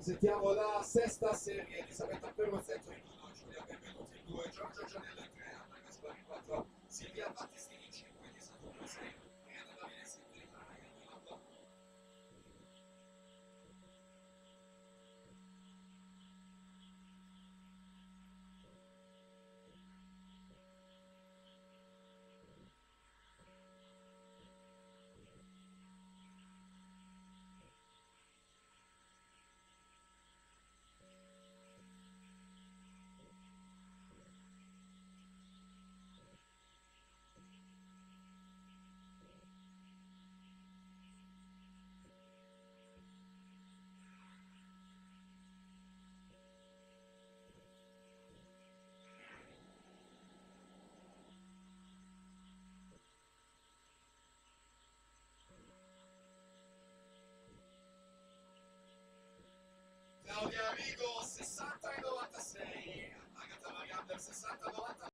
Sentiamo la sesta serie, Elisabetta Perrozzetto in 1, Giulia Benvenuti in 2, Giorgio Gianello in 3, Anna Gaspari in 4, Silvia Battistini in 5, di Saturno in 6, e Anna Davide Sinti in 8. Claudia Rigo 60 e 96, Agatha Mariander 60 e 90.